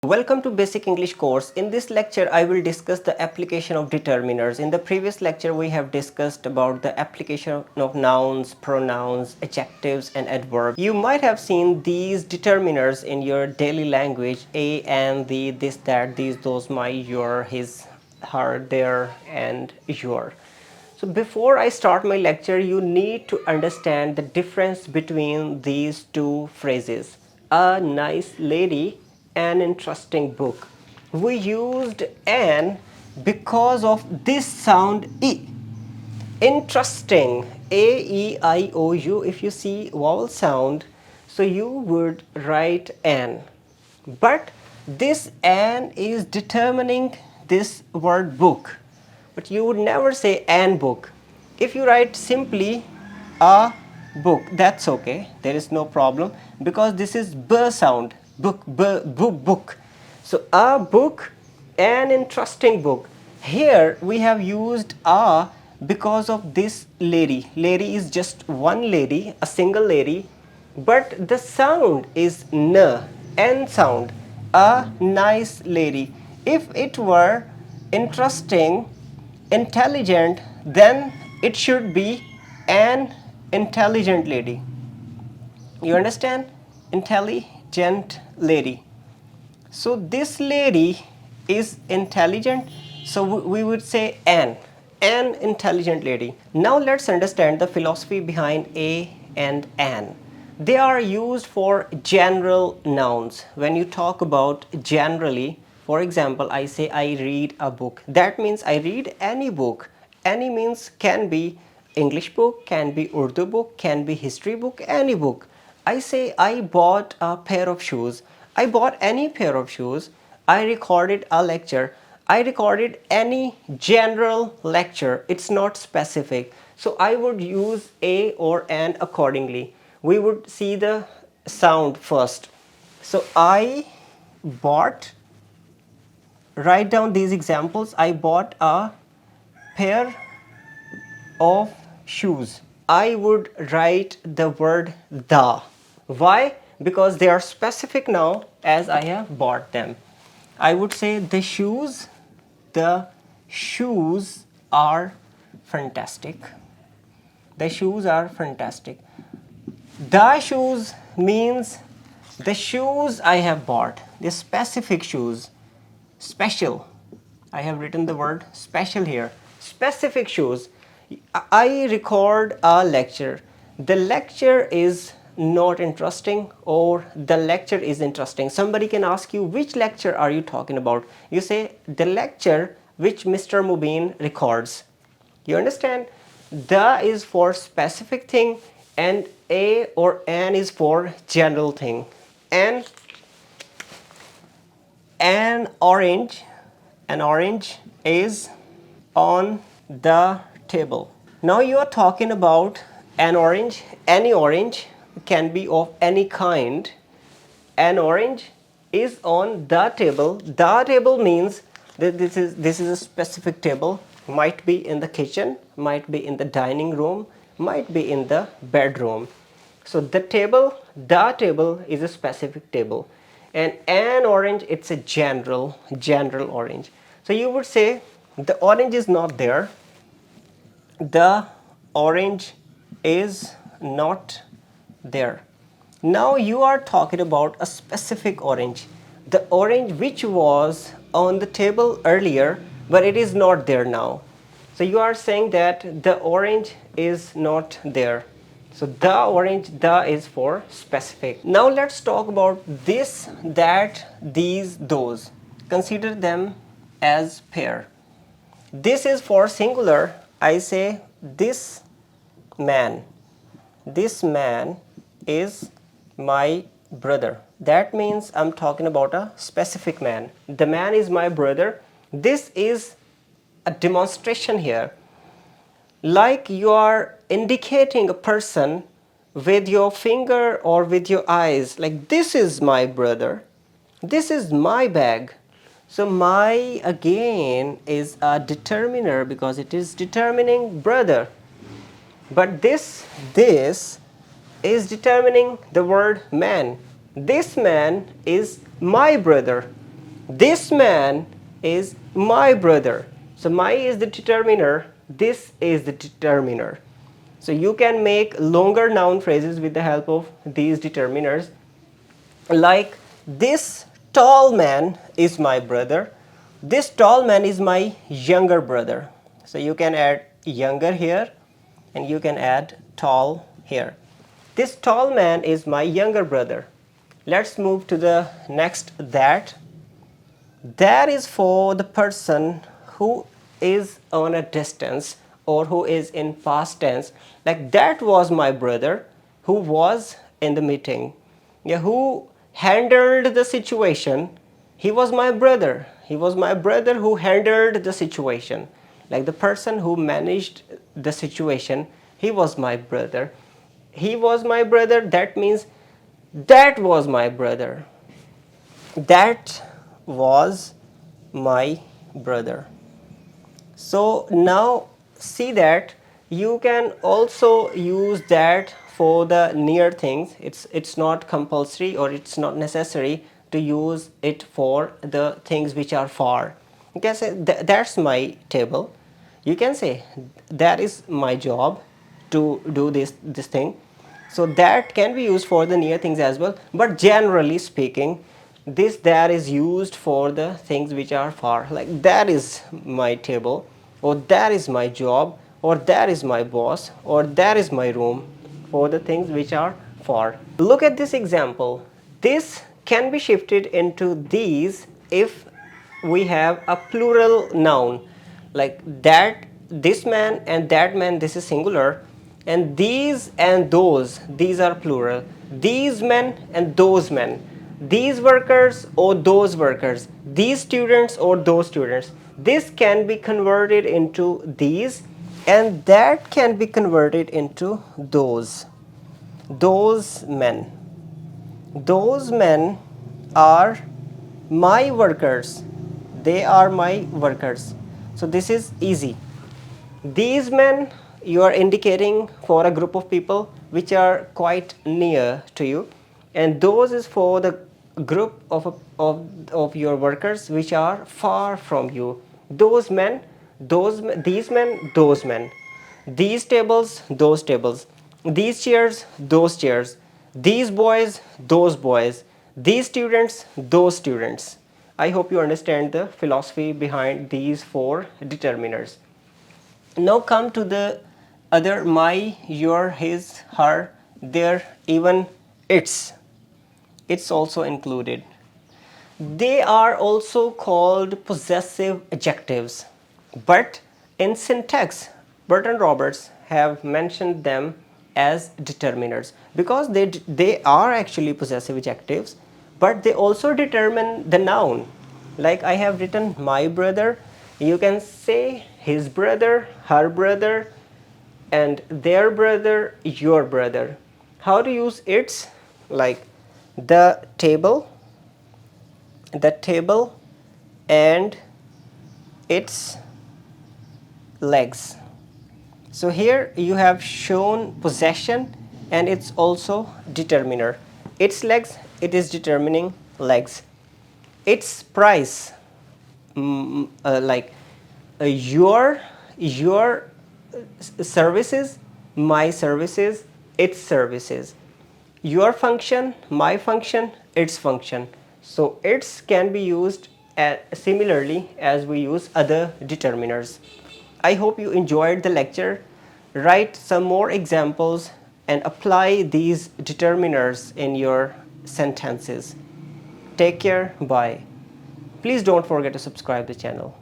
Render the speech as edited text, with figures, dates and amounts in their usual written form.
Welcome to Basic English course. In this lecture, I will discuss the application of determiners. In the previous lecture, we have discussed about the application of nouns, pronouns, adjectives, and adverbs. You might have seen these determiners in your daily language: a, and, the, this, that, these, those, my, your, his, her, their, and your. So before I start my lecture, you need to understand the difference between these two phrases. A nice lady, an interesting book. We used an because of this sound E. Interesting, A-E-I-O-U. If you see vowel sound, so you would write an. But this an is determining this word book. But you would never say an book. If you write simply a book, that's okay. There is no problem because this is b sound. Book, book. So a book, an interesting book. Here we have used a because of this lady. Lady is just one lady, a single lady, but the sound is n sound. A nice lady. If it were interesting, intelligent, then it should be an intelligent lady. You understand? Intelligent lady. So this lady is intelligent, so we would say an intelligent lady. Now let's understand the philosophy behind a and an. They are used for general nouns. When you talk about generally, for example, I say I read a book. That means I read any book. Any means can be English book, can be Urdu book, can be history book, any book. I say I bought a pair of shoes. I bought any pair of shoes. I recorded a lecture. I recorded any general lecture. It's not specific. So I would use a or an accordingly. We would see the sound first. So I bought, write down these examples. I bought a pair of shoes. I would write the word the. Why? Because they are specific now as I have bought them. I would say the shoes are fantastic. The shoes are fantastic. The shoes means the shoes I have bought, the specific shoes, special. I have written the word special here. Specific shoes. I record a lecture. The lecture is not interesting or the lecture is interesting. Somebody can ask you, which lecture are you talking about? You say the lecture which Mr. Mubin records. You understand? The is for specific thing and a or an is for general thing. And an orange is on the table. Now you are talking about an orange. Any orange can be of any kind. An orange is on the table. The table means that this is a specific table. Might be in the kitchen, might be in the dining room, might be in the bedroom. So the table is a specific table, and an orange, it's a general orange. So you would say the orange is not there. The orange is not there. Now you are talking about a specific orange. The orange which was on the table earlier, but it is not there now. So you are saying that the orange is not there. So the orange, the is for specific. Now let's talk about this, that, these, those. Consider them as pair. This is for singular. I say this man. This man is my brother. That means I'm talking about a specific man. The man is my brother. This is a demonstration here. Like you are indicating a person with your finger or with your eyes, like this is my brother, this is my bag. So my again is a determiner because it is determining brother. But this is determining the word man. This man is my brother. This man is my brother. So my is the determiner, this is the determiner. So you can make longer noun phrases with the help of these determiners, like this tall man is my brother, this tall man is my younger brother. So you can add younger here and you can add tall here. This tall man is my younger brother. Let's move to the next that. That is for the person who is on a distance or who is in past tense. Like that was my brother who was in the meeting. Yeah, who handled the situation. He was my brother. He was my brother who handled the situation. Like the person who managed the situation, he was my brother. He was my brother, that means that was my brother. That was my brother. So now see that you can also use that for the near things. It's not compulsory or it's not necessary to use it for the things which are far. You can say that's my table. You can say that is my job to do this thing. So that can be used for the near things as well, but generally speaking this that is used for the things which are far, like that is my table, or that is my job, or that is my boss, or that is my room, for the things which are far. Look at this example. This can be shifted into these if we have a plural noun, like that, this man and that man, this is singular, and these and those, these are plural. These men and those men, these workers or those workers, these students or those students. This can be converted into these, and that can be converted into those. Those men. Those men are my workers. They are my workers. So this is easy. These men you are indicating for a group of people which are quite near to you, and those is for the group of your workers which are far from you. Those men, these men, those men. These tables, those tables. These chairs, those chairs. These boys, those boys. These students, those students. I hope you understand the philosophy behind these four determiners. Now come to the other my, your, his, her, their, even its. It's also included. They are also called possessive adjectives, but in syntax, Burton Roberts have mentioned them as determiners because they are actually possessive adjectives, but they also determine the noun. Like I have written my brother, you can say his brother, her brother, and their brother, your brother. How to use its? Like the table and its legs. So here you have shown possession and it's also determiner. Its legs, it is determining legs. Its price, like your services, my services, its services. Your function, my function, its function. So its can be used similarly as we use other determiners. I hope you enjoyed the lecture. Write some more examples and apply these determiners in your sentences. Take care. Bye. Please don't forget to subscribe the channel.